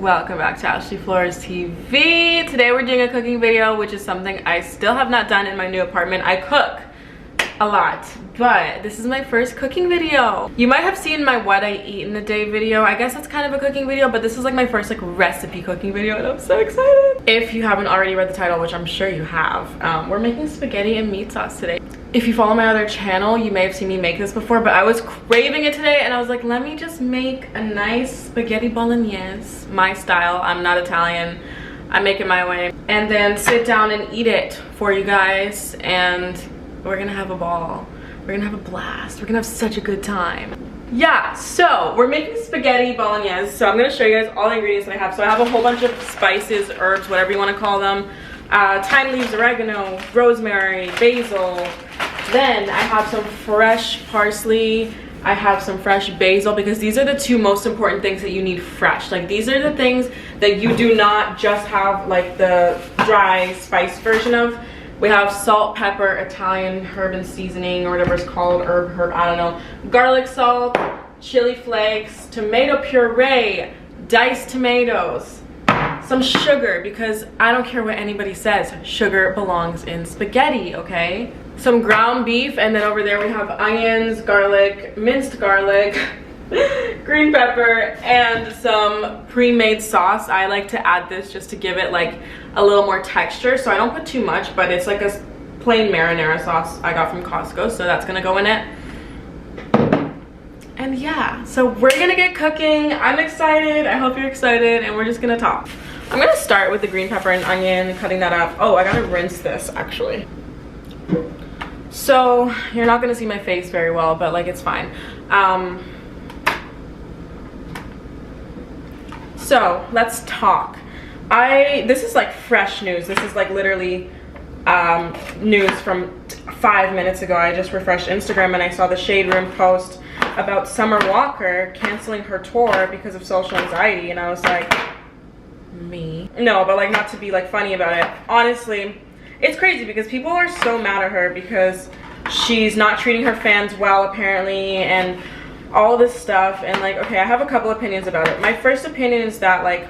welcome back to Ashley Flores TV. Today we're doing a cooking video, which is something I still have not done in my new apartment. I cook a lot, but this is my first cooking video. You might have seen my what I eat in a day video. I guess that's kind of a cooking video, but this is like my first like recipe cooking video, and I'm so excited. If you haven't already read the title, which I'm sure you have, we're making spaghetti and meat sauce today. If you follow my other channel, you may have seen me make this before, but I was craving it today and I was like, let me just make a nice spaghetti bolognese, my style. I'm not Italian, I make it my way, and then sit down and eat it for you guys, and we're gonna have a ball. We're gonna have a blast. We're gonna have such a good time. Yeah, so we're making spaghetti bolognese. So I'm gonna show you guys all the ingredients that I have. So I have a whole bunch of spices, herbs, whatever you wanna call them. Thyme leaves, oregano, rosemary, basil. Then I have some fresh parsley. I have some fresh basil, because these are the two most important things that you need fresh. Like, these are the things that you do not just have like the dry spice version of. We have salt, pepper, Italian herb and seasoning, or whatever it's called, herb, I don't know. Garlic salt, chili flakes, tomato puree, diced tomatoes, some sugar, because I don't care what anybody says, sugar belongs in spaghetti, okay? Some ground beef, and then over there we have onions, garlic, minced garlic, green pepper, and some pre-made sauce. I like to add this just to give it like a little more texture, so I don't put too much, but it's like a plain marinara sauce I got from Costco, so that's gonna go in it. And yeah, so we're gonna get cooking. I'm excited, I hope you're excited, and we're just gonna talk. I'm gonna start with the green pepper and onion, cutting that up. Oh, I gotta rinse this actually. So you're not gonna see my face very well, but like, it's fine. So let's talk. This is like fresh news. This is like literally news from 5 minutes ago. I just refreshed Instagram and I saw the Shade Room post about Summer Walker canceling her tour because of social anxiety, and I was like, me? No, but like, not to be like funny about it. Honestly, it's crazy because people are so mad at her because she's not treating her fans well apparently, and all this stuff. And like, okay, I have a couple opinions about it. My first opinion is that like,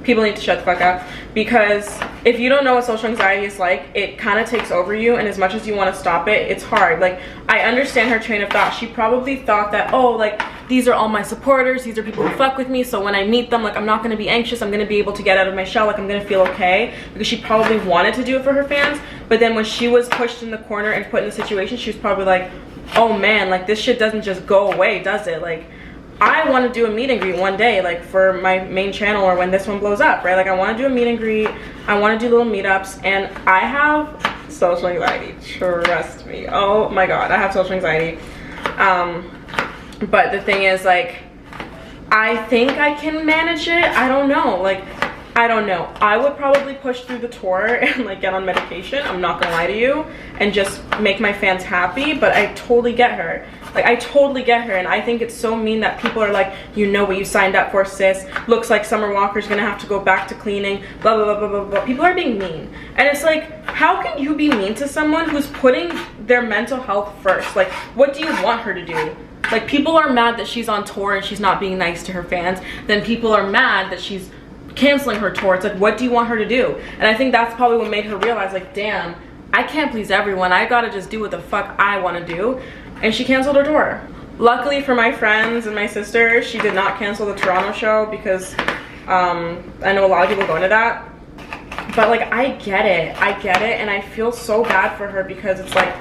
people need to shut the fuck up, because if you don't know what social anxiety is like, it kind of takes over you, and as much as you want to stop it, it's hard. Like, I understand her train of thought. She probably thought that, oh, like, these are all my supporters, these are people who fuck with me, so when I meet them, like, I'm not going to be anxious, I'm going to be able to get out of my shell, like, I'm going to feel okay, because she probably wanted to do it for her fans. But then when she was pushed in the corner and put in the situation, she was probably like, oh man, like, this shit doesn't just go away, does it? Like, I want to do a meet and greet one day, like for my main channel, or when this one blows up, right? Like, I want to do a meet and greet, I want to do little meetups, and I have social anxiety, trust me. Oh my god, I have social anxiety. But the thing is, like, I think I can manage it. I don't know, like, I don't know. I would probably push through the tour and like get on medication, I'm not gonna lie to you, and just make my fans happy. But I totally get her. Like, I totally get her, and I think it's so mean that people are like, you know what you signed up for, sis. Looks like Summer Walker's gonna have to go back to cleaning, blah, blah, blah, blah, blah, blah. People are being mean. And it's like, how can you be mean to someone who's putting their mental health first? Like, what do you want her to do? Like, people are mad that she's on tour and she's not being nice to her fans. Then people are mad that she's canceling her tour. It's like, what do you want her to do? And I think that's probably what made her realize, like, damn, I can't please everyone. I gotta just do what the fuck I want to do. And she canceled her tour. Luckily for my friends and my sister, she did not cancel the Toronto show, because I know a lot of people go into that. But like, I get it, and I feel so bad for her, because it's like,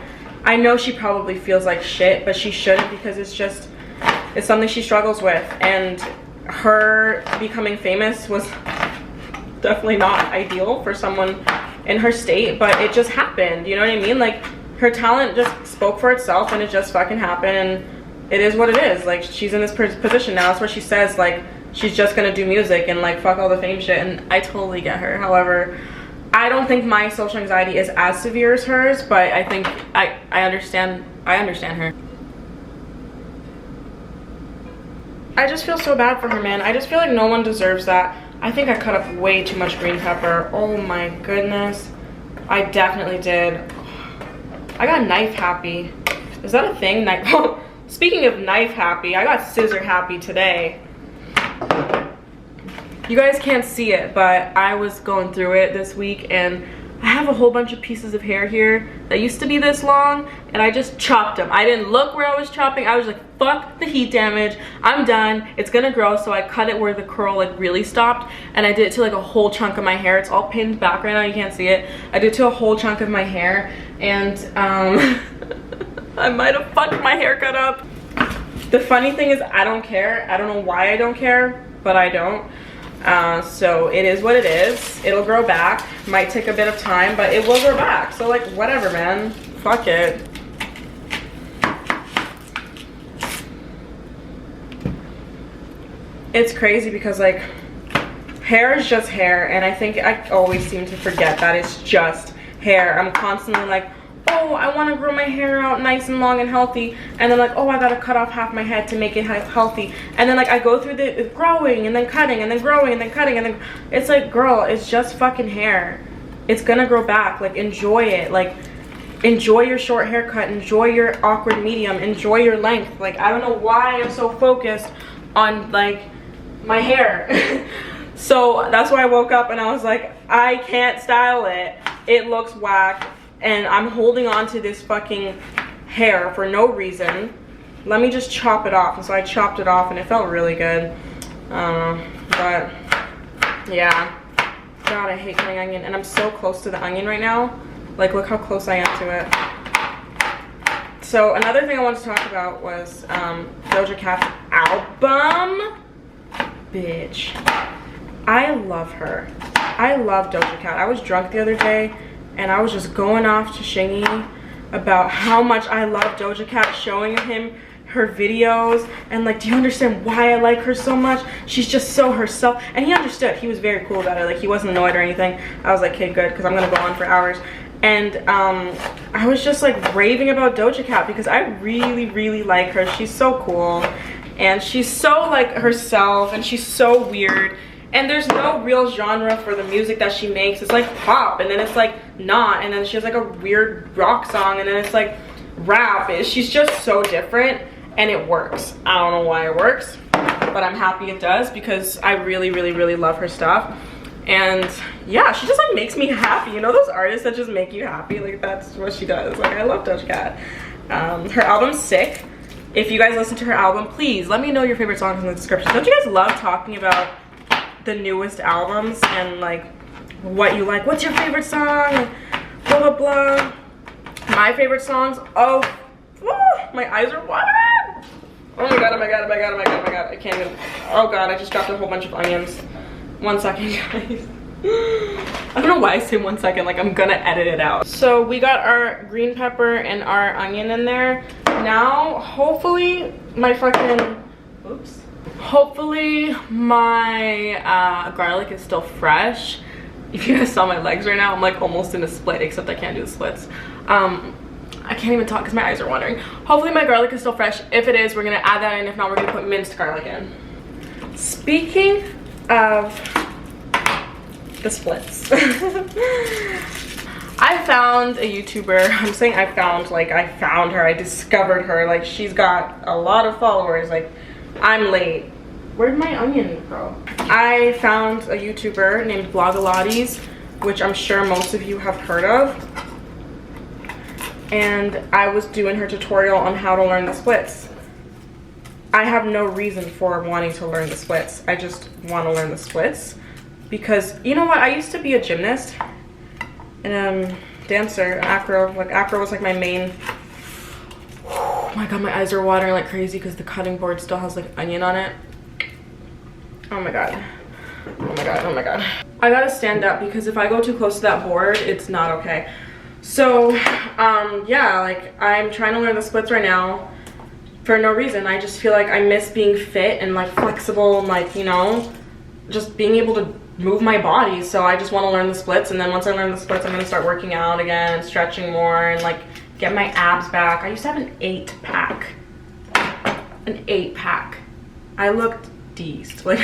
I know she probably feels like shit, but she shouldn't, because it's something she struggles with. And her becoming famous was definitely not ideal for someone in her state, but it just happened, you know what I mean? Like, her talent just spoke for itself, and it just fucking happened, and it is what it is. Like, she's in this position now. That's what she says, like, she's just gonna do music and like fuck all the fame shit, and I totally get her. However, I don't think my social anxiety is as severe as hers, but I think I understand her. I just feel so bad for her, man. I just feel like no one deserves that. I think I cut up way too much green pepper. Oh my goodness, I definitely did. I got knife happy. Is that a thing? Speaking of knife happy, I got scissor happy today. You guys can't see it, but I was going through it this week and I have a whole bunch of pieces of hair here that used to be this long and I just chopped them. I didn't look where I was chopping. I was like, fuck the heat damage. I'm done. It's gonna grow. So I cut it where the curl like really stopped and I did it to like a whole chunk of my hair. It's all pinned back right now. You can't see it. I did it to a whole chunk of my hair and I might have fucked my haircut up. The funny thing is I don't care. I don't know why I don't care, but I don't. So it is what it is. It'll grow back. Might take a bit of time, but it will grow back. So like whatever, man. Fuck it. It's crazy because like hair is just hair, and I think I always seem to forget that it's just hair. I'm constantly like, oh, I want to grow my hair out nice and long and healthy, and then like, oh, I gotta cut off half my head to make it healthy, and then like I go through the growing and then cutting and then growing and then cutting, and then it's like, girl, it's just fucking hair. It's gonna grow back. Like, enjoy it. Like, enjoy your short haircut, enjoy your awkward medium, enjoy your length. Like, I don't know why I'm so focused on like my hair. So that's why I woke up and I was like, I can't style it. It looks whack. And I'm holding on to this fucking hair for no reason. Let me just chop it off. And so I chopped it off and it felt really good. But yeah. God, I hate cutting onion. And I'm so close to the onion right now. Like, look how close I am to it. So another thing I wanted to talk about was Doja Cat's album. Bitch. I love her. I love Doja Cat. I was drunk the other day and I was just going off to Shingy about how much I love Doja Cat, showing him her videos and like, do you understand why I like her so much? She's just so herself. And he understood. He was very cool about it. Like, he wasn't annoyed or anything. I was like, okay, good, because I'm gonna go on for hours. And I was just like raving about Doja Cat because I really, really like her. She's so cool and she's so like herself and she's so weird. And there's no real genre for the music that she makes. It's like pop, and then it's like not, and then she has like a weird rock song, and then it's like rap. She's just so different, and it works. I don't know why it works, but I'm happy it does because I really, really, really love her stuff. And yeah, she just like makes me happy. You know those artists that just make you happy? Like, that's what she does. Like, I love Doja Cat. Her album's sick. If you guys listen to her album, please let me know your favorite songs in the description. Don't you guys love talking about the newest albums and like what you like? What's your favorite song? Blah blah blah. My favorite songs. Oh, my eyes are watering. Oh my god, oh my god, oh my god, oh my god, oh my god. I can't even. Oh god, I just dropped a whole bunch of onions. 1 second, guys. I don't know why I say 1 second, like I'm gonna edit it out. So we got our green pepper and our onion in there. Now hopefully my fucking, oops. Hopefully my garlic is still fresh. If you guys saw my legs right now, I'm like almost in a split, except I can't do the splits. I can't even talk because my eyes are watering. Hopefully my garlic is still fresh. If it is, we're gonna add that in. If not, we're gonna put minced garlic in. Speaking of the splits. I found a YouTuber. I'm saying I found, like I found her, I discovered her. Like, she's got a lot of followers. Like, I'm late. Where'd my onion go? I found a YouTuber named Blogilates, which I'm sure most of you have heard of. And I was doing her tutorial on how to learn the splits. I have no reason for wanting to learn the splits. I just want to learn the splits because, you know what? I used to be a gymnast and dancer. Afro was like my main. Oh my god, my eyes are watering like crazy because the cutting board still has like onion on it. Oh my god. Oh my god, oh my god. I gotta stand up because if I go too close to that board, it's not okay. So, yeah, like I'm trying to learn the splits right now for no reason. I just feel like I miss being fit and like flexible and like, you know, just being able to move my body. So I just want to learn the splits, and then once I learn the splits, I'm gonna start working out again and stretching more and like get my abs back. I used to have an 8-pack. An 8-pack. I looked decent. Like,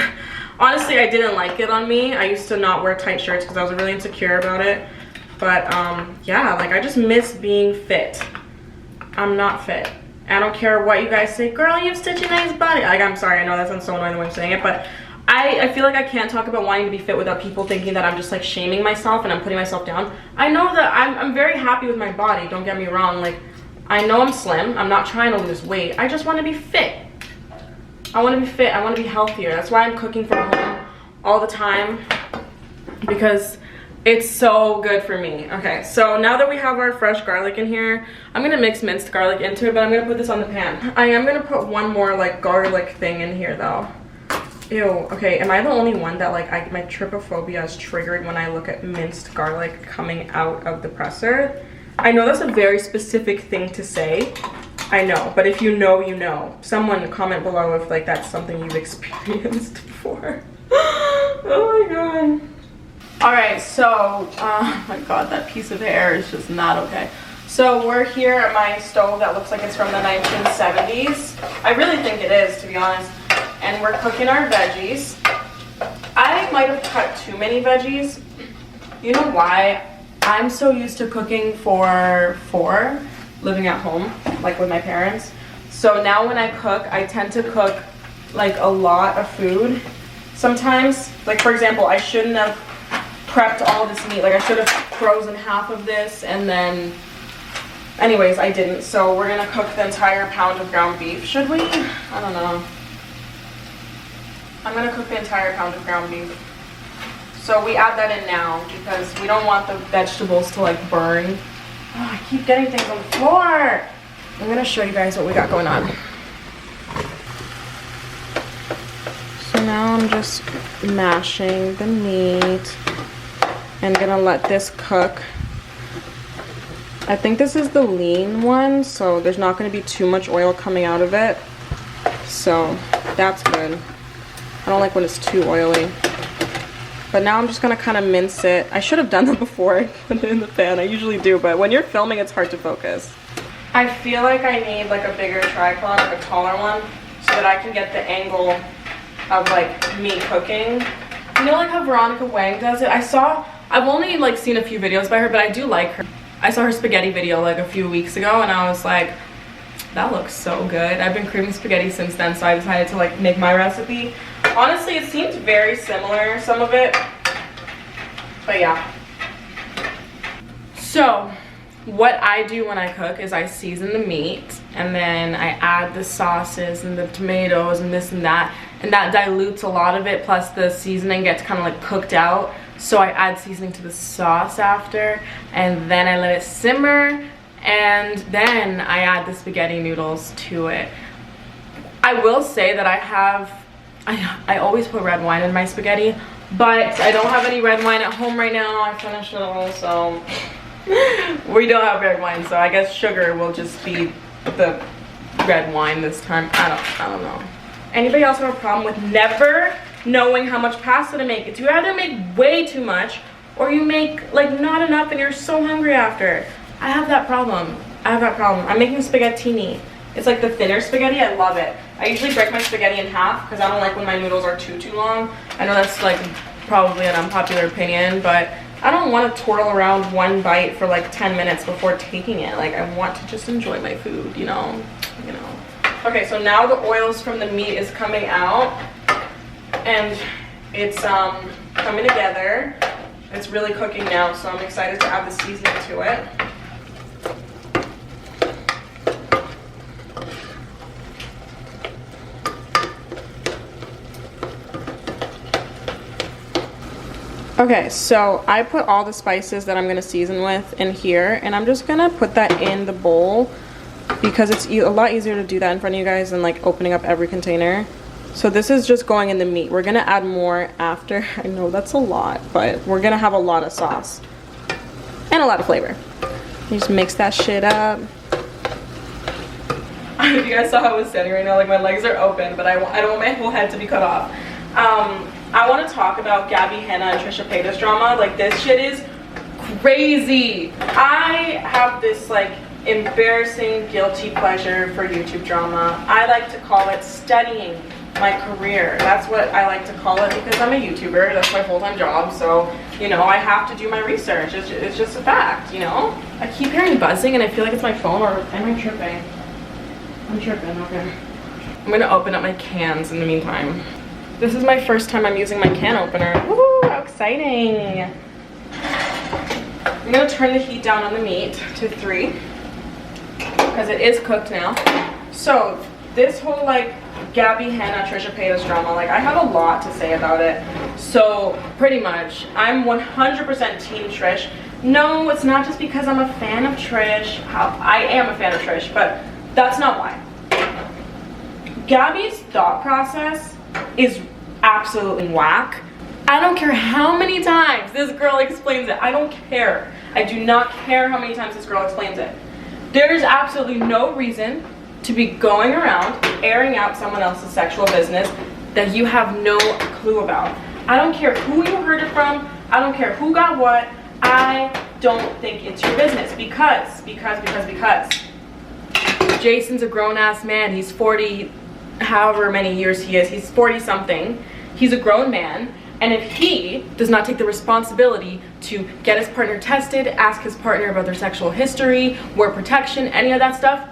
honestly, I didn't like it on me. I used to not wear tight shirts because I was really insecure about it. But yeah, like I just miss being fit. I'm not fit. I don't care what you guys say, girl, you have such a nice body. Like, I'm sorry, I know that sounds so annoying the way I'm saying it, but I feel like I can't talk about wanting to be fit without people thinking that I'm just like shaming myself and I'm putting myself down. I know that I'm very happy with my body, don't get me wrong. Like, I know I'm slim, I'm not trying to lose weight. I just want to be fit. I want to be fit, I want to be healthier. That's why I'm cooking from home all the time, because it's so good for me. Okay, so now that we have our fresh garlic in here, I'm gonna mix minced garlic into it, but I'm gonna put this on the pan. I am gonna put one more like garlic thing in here though. Ew, okay, am I the only one that like my trypophobia is triggered when I look at minced garlic coming out of the presser? I know that's a very specific thing to say, I know, but if you know, you know. Someone comment below if like that's something you've experienced before. Oh my god. All right, so, oh my god, that piece of hair is just not okay. So we're here at my stove that looks like it's from the 1970s. I really think it is, to be honest. And we're cooking our veggies. I might have cut too many veggies. You know why? I'm so used to cooking for four, living at home, like with my parents. So now when I cook, I tend to cook like a lot of food. Sometimes, like for example, I shouldn't have prepped all this meat. Like I should have frozen half of this and then, anyways, I didn't. So we're gonna cook the entire pound of ground beef. Should we? I don't know. I'm gonna cook the entire pound of ground beef. So we add that in now because we don't want the vegetables to like burn. Oh, I keep getting things on the floor. I'm gonna show you guys what we got going on. So now I'm just mashing the meat and gonna let this cook. I think this is the lean one, so there's not gonna be too much oil coming out of it. So that's good. I don't like when it's too oily. But now I'm just gonna kind of mince it. I should have done that before I put it in the pan. I usually do, but when you're filming, it's hard to focus. I feel like I need like a bigger tripod, like a taller one, so that I can get the angle of like me cooking. You know like how Veronica Wang does it? I've only like seen a few videos by her, but I do like her. I saw her spaghetti video like a few weeks ago and I was like, that looks so good. I've been craving spaghetti since then, so I decided to like make my recipe. Honestly, it seems very similar, some of it, but yeah. So what I do when I cook is I season the meat and then I add the sauces and the tomatoes and this and that dilutes a lot of it, plus the seasoning gets kind of like cooked out. So I add seasoning to the sauce after, and then I let it simmer, and then I add the spaghetti noodles to it. I will say that I always put red wine in my spaghetti, but I don't have any red wine at home right now. I finished it all, so we don't have red wine, so I guess sugar will just be the red wine this time. I don't know. Anybody else have a problem with never knowing how much pasta to make? It's you either make way too much or you make like not enough and you're so hungry after. I have that problem. I'm making spaghettini. It's like the thinner spaghetti. I love it. I usually break my spaghetti in half because I don't like when my noodles are too long. I know that's like probably an unpopular opinion, but I don't want to twirl around one bite for like 10 minutes before taking it. Like I want to just enjoy my food, you know. Okay, so now the oils from the meat is coming out and it's coming together. It's really cooking now, so I'm excited to add the seasoning to it. Okay, so I put all the spices that I'm gonna season with in here, and I'm just gonna put that in the bowl because it's a lot easier to do that in front of you guys than like opening up every container. So this is just going in the meat. We're gonna add more after. I know that's a lot, but we're gonna have a lot of sauce and a lot of flavor. You just mix that shit up. If you guys saw how I was standing right now, like my legs are open, but I don't want my whole head to be cut off. I want to talk about Gabby Hanna and Trisha Paytas drama. Like this shit is crazy. I have this like embarrassing guilty pleasure for YouTube drama. I like to call it studying my career. That's what I like to call it because I'm a YouTuber. That's my full-time job. So, you know, I have to do my research. It's just a fact, you know? I keep hearing buzzing and I feel like it's my phone, or am I tripping? I'm tripping, okay. I'm gonna open up my cans in the meantime. This is my first time I'm using my can opener. Woo, how exciting. I'm gonna turn the heat down on the meat to 3 because it is cooked now. So this whole like Gabby, Hannah, Trisha Paytas drama, like I have a lot to say about it. So pretty much I'm 100% team Trish. No, it's not just because I'm a fan of Trish. I am a fan of Trish, but that's not why. Gabby's thought process is absolutely whack. I don't care how many times this girl explains it. I don't care. I do not care how many times this girl explains it. There is absolutely no reason to be going around airing out someone else's sexual business that you have no clue about. I don't care who you heard it from. I don't care who got what. I don't think it's your business because Jason's a grown-ass man. He's 40, however many years he is. He's 40 something. He's a grown man. And if he does not take the responsibility to get his partner tested, ask his partner about their sexual history, wear protection, any of that stuff,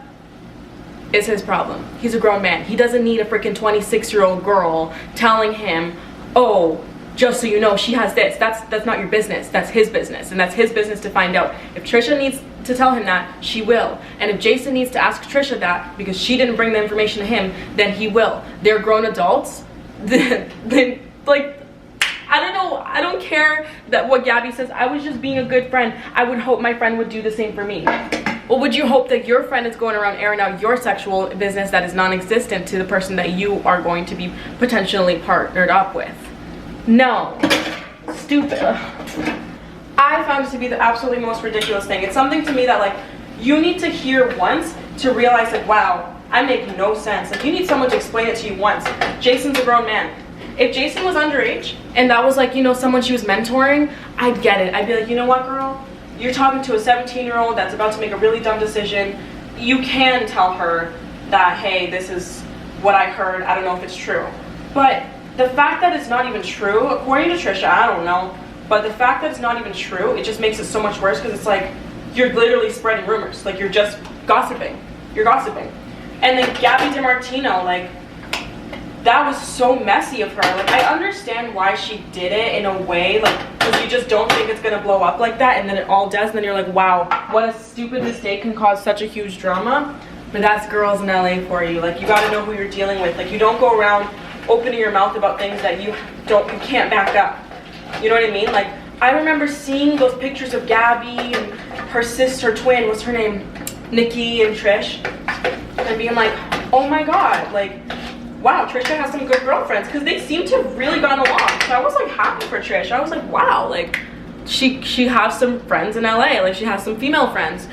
is his problem. He's a grown man. He doesn't need a freaking 26-year-old girl telling him, oh, just so you know, she has this. That's not your business. That's his business. And that's his business to find out. If Trisha needs to tell him that, she will. And if Jason needs to ask Trisha that because she didn't bring the information to him, then he will. They're grown adults. Then like, I don't know. I don't care that what Gabby says. I was just being a good friend. I would hope my friend would do the same for me. Well, would you hope that your friend is going around airing out your sexual business that is non-existent to the person that you are going to be potentially partnered up with? No. Stupid. I found it to be the absolutely most ridiculous thing. It's something to me that like you need to hear once to realize like, wow, I make no sense. Like you need someone to explain it to you once. Jason's a grown man. If Jason was underage and that was like, you know, someone she was mentoring, I'd get it. I'd be like, you know what, girl? You're talking to a 17-year-old that's about to make a really dumb decision. You can tell her that, hey, this is what I heard. I don't know if it's true. But the fact that it's not even true, according to Trisha, I don't know, but the fact that it's not even true, it just makes it so much worse because it's like you're literally spreading rumors. Like you're just gossiping. You're gossiping. And then Gabby DiMartino, like, that was so messy of her. Like, I understand why she did it in a way, like, because you just don't think it's gonna blow up like that, and then it all does, and then you're like, wow, what a stupid mistake can cause such a huge drama. But that's girls in LA for you. Like, you gotta know who you're dealing with. Like, you don't go around opening your mouth about things that you can't back up. You know what I mean? Like, I remember seeing those pictures of Gabby and her sister twin, what's her name? Nikki and Trish, and being like, oh my god, like, wow, Trisha has some good girlfriends, because they seem to have really gone along. So I was like happy for Trish. I was like, wow, like she has some friends in LA, like she has some female friends.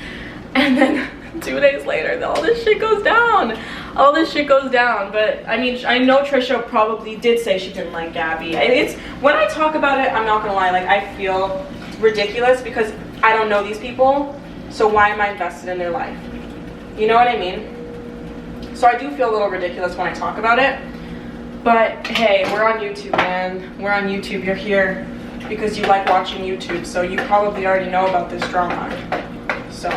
And then 2 days later, all this shit goes down. All this shit goes down. But I mean, I know Trisha probably did say she didn't like Gabby. And it's, when I talk about it, I'm not gonna lie, like I feel ridiculous because I don't know these people. So why am I invested in their life? You know what I mean? So I do feel a little ridiculous when I talk about it. But hey, we're on YouTube, man. We're on YouTube. You're here because you like watching YouTube. So you probably already know about this drama. So.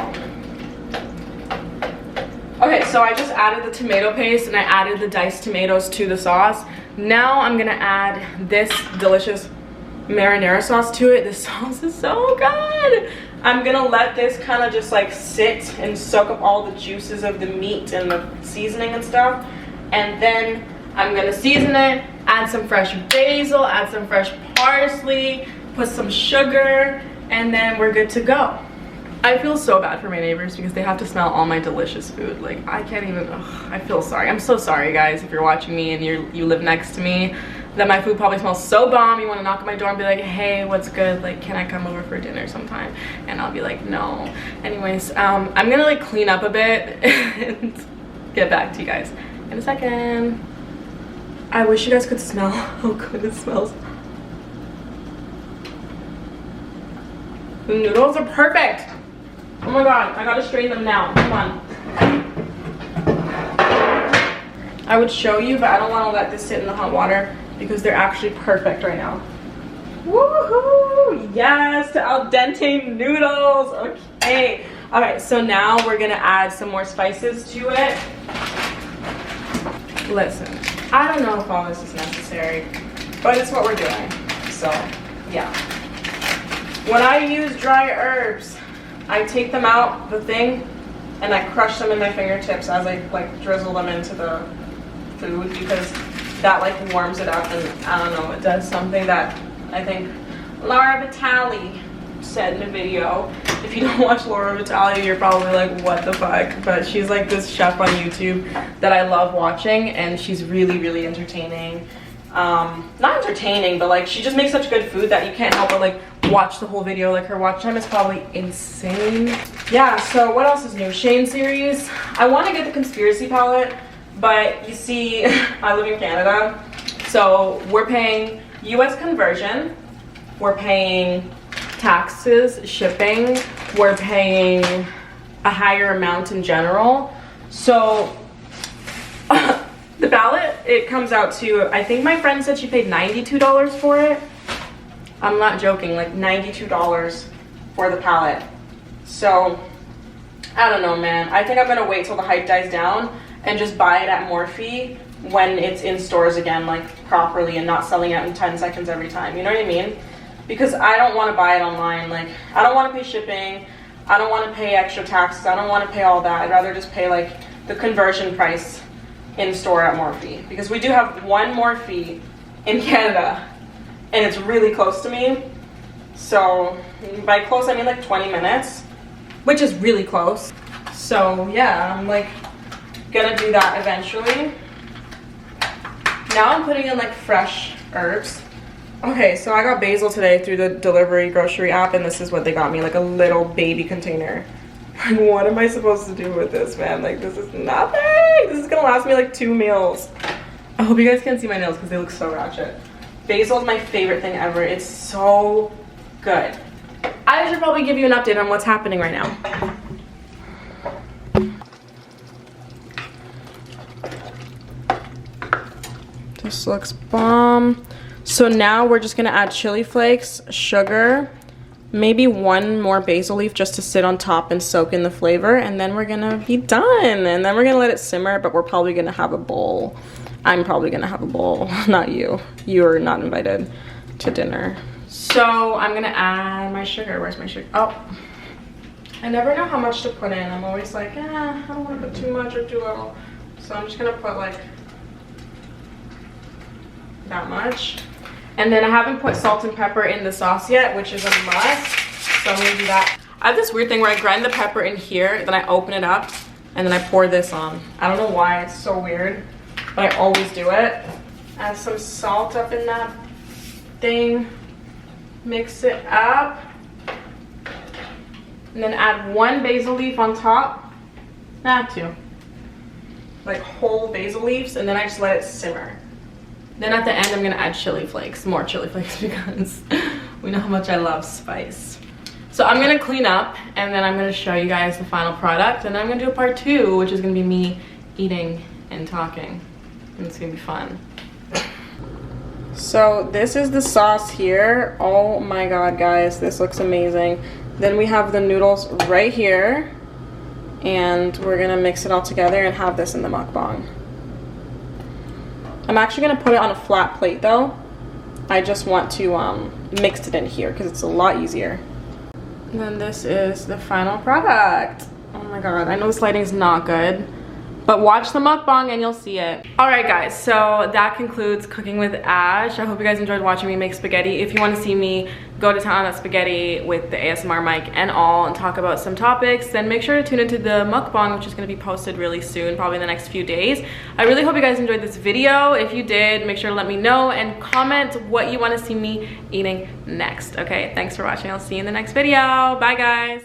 Okay, so I just added the tomato paste and I added the diced tomatoes to the sauce. Now I'm gonna add this delicious marinara sauce to it. This sauce is so good. I'm gonna let this kind of just like sit and soak up all the juices of the meat and the seasoning and stuff. And then I'm gonna season it, add some fresh basil, add some fresh parsley, put some sugar, and then we're good to go. I feel so bad for my neighbors because they have to smell all my delicious food. Like I can't even, I feel sorry. I'm so sorry guys if you're watching me and you live next to me, that my food probably smells so bomb. You want to knock on my door and be like, hey, what's good? Like, can I come over for dinner sometime? And I'll be like, no. Anyways, I'm gonna like clean up a bit and get back to you guys in a second. I wish you guys could smell how good it smells. The noodles are perfect. Oh my god, I gotta strain them now. Come on. I would show you, but I don't want to let this sit in the hot water because they're actually perfect right now. Woohoo! Yes, al dente noodles. Okay. Alright, so now we're gonna add some more spices to it. Listen, I don't know if all this is necessary, but it's what we're doing. So, yeah. When I use dry herbs, I take them out the thing and I crush them in my fingertips as I like drizzle them into the food, because that like warms it up, and I don't know, it does something that I think Laura Vitale said in a video. If you don't watch Laura Vitale, you're probably like, what the fuck? But she's like this chef on YouTube that I love watching, and she's really, really entertaining. Not entertaining, but like she just makes such good food that you can't help but like watch the whole video. Like her watch time is probably insane. Yeah, so what else is new? Shane series. I want to get the conspiracy palette, but you see, I live in Canada, so we're paying US conversion, we're paying taxes, shipping, we're paying a higher amount in general. So the palette, it comes out to, I think my friend said she paid $92 for it. I'm not joking, like $92 for the palette. So I don't know, man. I think I'm gonna wait till the hype dies down and just buy it at Morphe when it's in stores again, like properly, and not selling out in 10 seconds every time. You know what I mean? Because I don't want to buy it online. Like, I don't want to pay shipping. I don't want to pay extra taxes. I don't want to pay all that. I'd rather just pay like the conversion price in store at Morphe, because we do have one Morphe in Canada and it's really close to me. So by close I mean like 20 minutes, which is really close. So yeah, I'm like gonna do that eventually. Now I'm putting in like fresh herbs. Okay, so I got basil today through the delivery grocery app, and this is what they got me, like a little baby container. Like, what am I supposed to do with this, man? Like, this is nothing. This is gonna last me like 2 meals. I hope you guys can see my nails because they look so ratchet. Basil is my favorite thing ever. It's so good. I should probably give you an update on what's happening right now. This looks bomb. So now we're just gonna add chili flakes, sugar, maybe one more basil leaf just to sit on top and soak in the flavor, and then we're gonna be done. And then we're gonna let it simmer, but we're probably gonna have a bowl. I'm probably gonna have a bowl, not you. You are not invited to dinner. So I'm gonna add my sugar. Where's my sugar? Oh, I never know how much to put in. I'm always like, I don't wanna put too much or too little. So I'm just gonna put like that much. And then I haven't put salt and pepper in the sauce yet, which is a must. So I'm gonna do that. I have this weird thing where I grind the pepper in here, then I open it up, and then I pour this on. I don't know why, it's so weird, but I always do it. Add some salt up in that thing. Mix it up. And then add one basil leaf on top. Not two. Like whole basil leaves, and then I just let it simmer. Then at the end, I'm gonna add chili flakes, more chili flakes, because we know how much I love spice. So I'm gonna clean up, and then I'm gonna show you guys the final product, and then I'm gonna do a part 2, which is gonna be me eating and talking, and it's gonna be fun. So this is the sauce here. Oh my god, guys, this looks amazing. Then we have the noodles right here, and we're gonna mix it all together and have this in the mukbang. I'm actually gonna put it on a flat plate though. I just want to mix it in here because it's a lot easier. And then this is the final product. Oh my god, I know this lighting is not good, but watch the mukbang and you'll see it. All right guys, so that concludes Cooking with Ash. I hope you guys enjoyed watching me make spaghetti. If you want to see me go to town on spaghetti with the ASMR mic and all and talk about some topics, then make sure to tune into the mukbang, which is going to be posted really soon, probably in the next few days. I really hope you guys enjoyed this video. If you did, make sure to let me know and comment what you want to see me eating next. Okay, thanks for watching. I'll see you in the next video. Bye guys.